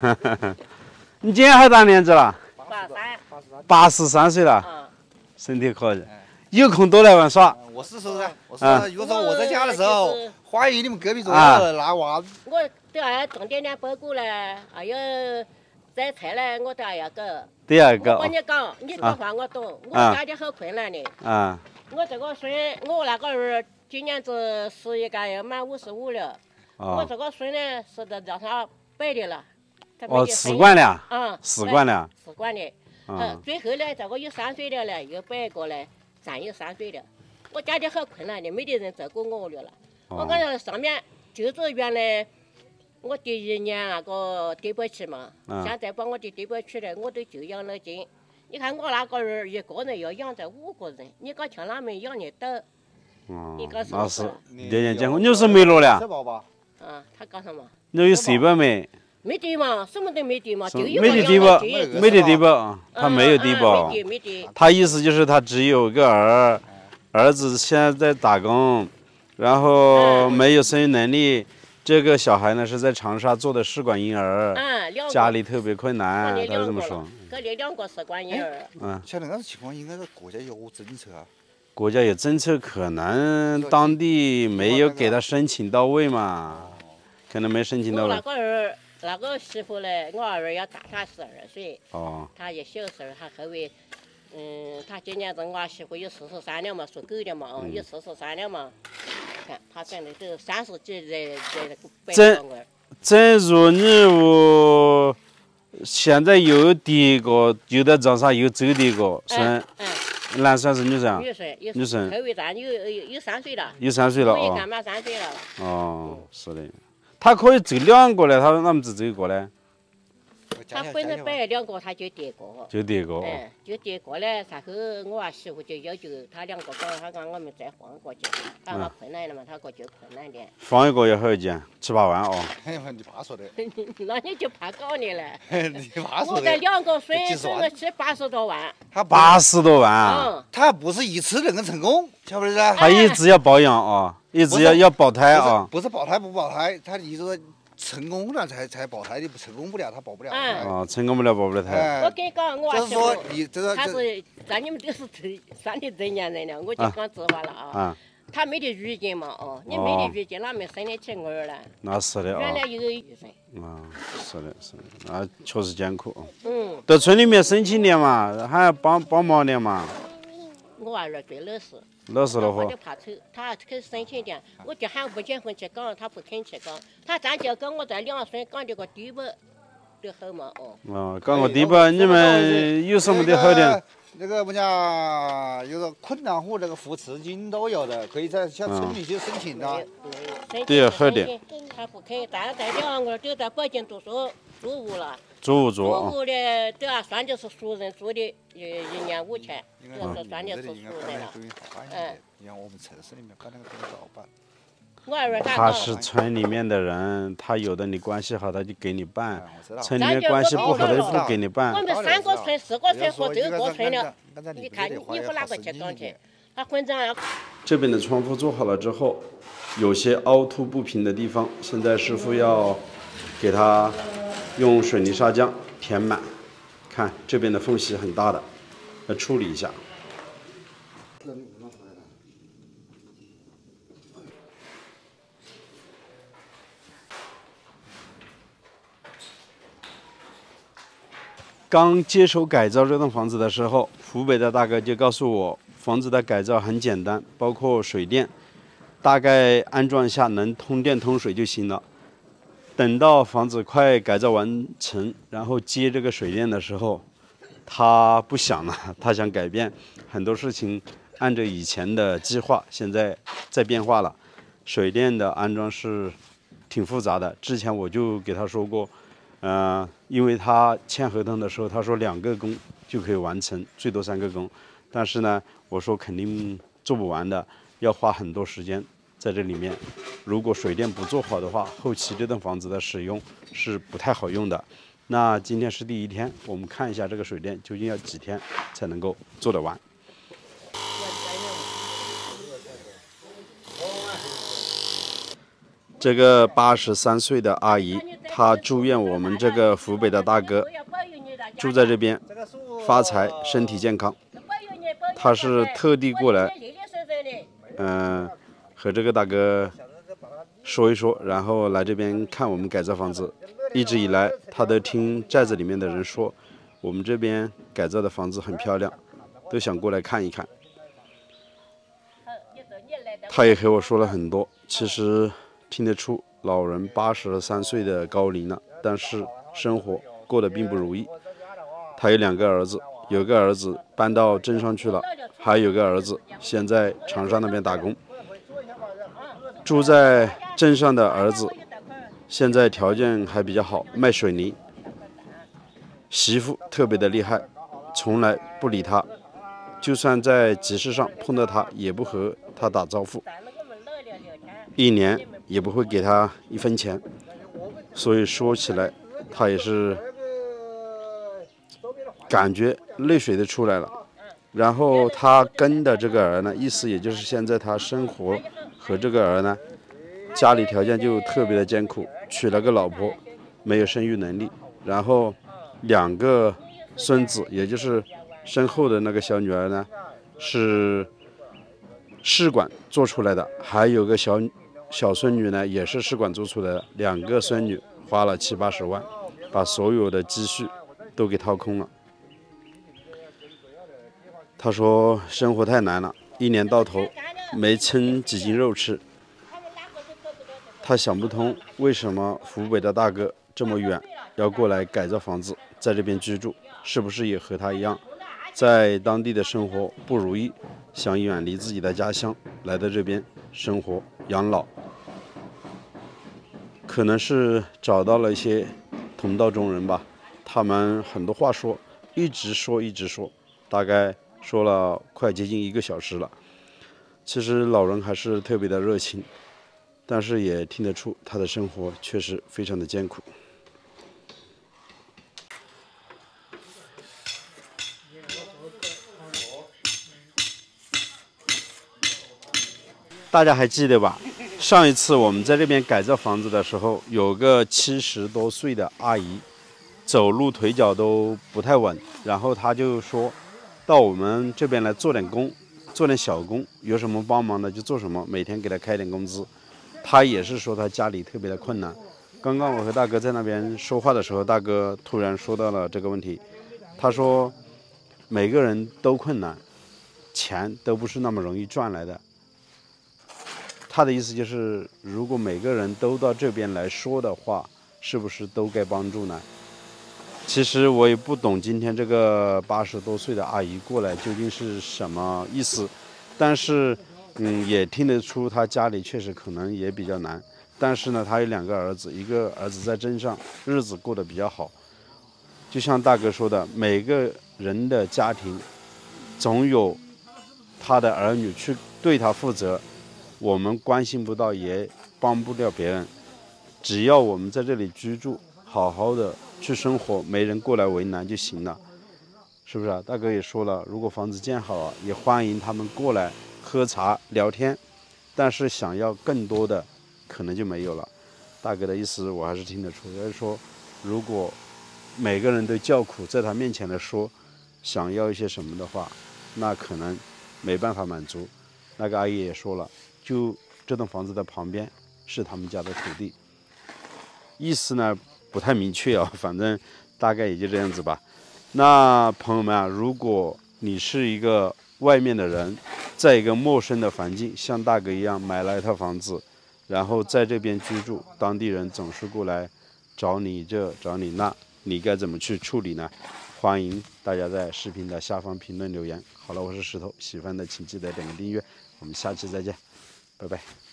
你今年还大年纪了83 ？83岁了，身体可以，有空多来玩耍。我是说噻，我说如果说我在家的时候，欢迎你们隔壁左右拿娃。我都要种点包谷嘞，还有摘菜嘞，我都要搞。都要搞。我跟你讲，你这话我懂，我家里好困难的。我这个孙，我那个儿今年子11个要满55了。我这个孙呢是的让他摆的了。试管了。试管了。试管的。最后呢，这个有3岁的了，又摆一个呢，暂有3岁的。我家里好困难的，没得人照顾我了。我跟着上面就是原来我第1年那个低保期嘛，现在把我的低保取了，我都就养老金。你看我那个儿一个人要养着5个人，你讲像他们养得到？你讲是不是？年年艰苦，你有是没落了？他搞什么？你有社保没？没得嘛，什么都没得嘛，就有没得低保，没得低保，他没有低保。没得。他意思就是他只有个兒子現在在打工，然後沒有生育能力。這個小孩呢是在長沙做的試管嬰兒，家裡特別困難，他是這麼說。給你2個試管嬰兒。像那樣情況，應該是國家有政策啊。國家有政策，可能當地沒有給他申請到位嘛，可能沒申請到位。那個媳婦呢，我兒要大他12歲，他也小時候，他後尾，他今年子我媳婦有43了嘛，屬狗的嘛，有43了嘛，看他真的都30幾在白上個。正如你我現在有第一個，有的早上有走的一個生，男生是女生？女生。後尾咱有3歲了。有3歲了哦。剛滿3歲了。哦，是的。他可以走2個嘞，他為什麼只走1個嘞？他本身擺2個，他就第一個。就第一個。就第一個嘞，然後我媳婦就要求他2個搞，他講我們再換過去，他說困難了嘛，他說就困難點。換一個要好一點，7、8萬哦。你爸說的。那你就怕搞你了。你爸說的。我這2個孫掙了80多萬。他80多萬。他不是一次能夠成功，曉不曉得？他一直要保養啊。一直要保胎啊！不是保胎不保胎，他一直成功了才保胎的，不成功不了他保不了。成功不了保不了胎。我跟你講，我就是說你他是在你們都是3的成年人了，我就講實話了啊。他沒得語境嘛，你沒得語境，哪沒生得起兒了？那是的啊。原來有醫生。是的，是的，那確實艱苦。到村裡面申請點嘛，還要幫忙點嘛。我兒最老實。老實的話，他就怕醜，他去申請點，我就喊不結婚去搞，他不肯去搞，他咱就跟我這2孫搞這個低保，就好嘛搞個低保，你們有什麼的好點？那個我講有個困難戶，那個扶持金都有的，可以在向村裡去申請的。對，好點。他不肯，但是2個都在北京讀書，租屋了。租屋的都要算的是熟人租的，1年5000，這是算的是熟人了。你看我們城市裡面搞那個東西好辦。他是村裡面的人，他有的你關係好，他就給你辦；村裡面關係不好，他就不給你辦。我們3個村、4個村和9個村了，你看你不哪個去搞去？他混賬要。這邊的窗戶做好了之後，有些凹凸不平的地方，現在師傅要給他用水泥砂漿填滿。看這邊的縫隙很大的，要處理一下。剛接手改造這棟房子的時候，湖北的大哥就告訴我，房子的改造很簡單，包括水電，大概安裝一下能通電通水就行了。等到房子快改造完成，然後接這個水電的時候，他不想了，他想改變很多事情，按照以前的計劃，現在在變化了。水電的安裝是挺複雜的，之前我就給他說過。因為他簽合同的時候，他說2個工就可以完成，最多3個工。但是呢，我說肯定做不完的，要花很多時間在這裡面。如果水電不做好的話，後期這棟房子的使用是不太好用的。那今天是第1天，我們看一下這個水電究竟要幾天才能夠做得完。這個83歲的阿姨，他祝願我們這個湖北的大哥住在這邊發財，身體健康。他是特地過來，和這個大哥說一說，然後來這邊看我們改造房子。一直以來，他都聽寨子裡面的人說，我們這邊改造的房子很漂亮，都想過來看一看。他也和我說了很多，其實聽得出老人83歲的高齡了，但是生活過得並不如意。他有2個兒子，有個兒子搬到鎮上去了，還有個兒子現在長沙那邊打工。住在鎮上的兒子現在條件還比較好，賣水泥。媳婦特別的厲害，從來不理他，就算在集市上碰到他也不和他打招呼，1年也不會給他1分錢。所以說起來他也是感覺淚水都出來了。然後他跟的这個兒呢，意思也就是現在他生活和這個兒呢家裡條件就特別的艱苦，娶了個老婆，沒有生育能力，然後2個孫子，也就是身後的那個小女兒呢，是試管做出來的，還有個小孫女呢，也是試管做出來的。2個孫女花了70-80萬，把所有的積蓄都給掏空了。他說生活太難了，1年到頭沒稱幾斤肉吃。他想不通為什麼湖北的大哥這麼遠要過來改造房子，在這邊居住，是不是也和他一樣，在當地的生活不如意，想遠離自己的家鄉，來到這邊生活養老。可能是找到了一些同道中人吧，他們很多話說，一直說，大概說了快接近1個小時了。其實老人還是特別的熱情，但是也聽得出他的生活確實非常的艱苦。大家還記得吧？上一次我們在這邊改造房子的時候，有個70多歲的阿姨，走路腿腳都不太穩，然後她就說到我們這邊來做點工，做點小工，有什麼幫忙的就做什麼，每天給她開點工資。她也是說她家裡特別的困難。剛剛我和大哥在那邊說話的時候，大哥突然說到了這個問題，他說每個人都困難，錢都不是那麼容易賺來的。他的意思就是，如果每個人都到這邊來說的話，是不是都該幫助呢？其實我也不懂今天這個80多歲的阿姨過來究竟是什麼意思，但是也聽得出他家裡確實可能也比較難。但是呢，他有2個兒子，一個兒子在鎮上日子過得比較好。就像大哥說的，每個人的家庭總有他的兒女去對他負責。我們關心不到，也幫不了別人。只要我們在這裡居住，好好的去生活，沒人過來為難就行了，是不是啊？大哥也說了，如果房子建好了，也歡迎他們過來喝茶聊天。但是想要更多的，可能就沒有了。大哥的意思我還是聽得出，就是說，如果每個人都叫苦，在他面前來說想要一些什麼的話，那可能沒辦法滿足。那個阿姨也說了，就這棟房子的旁邊是他們家的土地，意思呢不太明確啊，反正大概也就這樣子吧。那朋友們啊，如果你是一個外面的人，在一個陌生的環境，像大哥一樣買了一套房子，然後在這邊居住，當地人總是過來找你這找你那，你該怎麼去處理呢？歡迎大家在視頻的下方評論留言。好了，我是石頭，喜歡的請記得點個訂閱，我們下期再見，拜拜。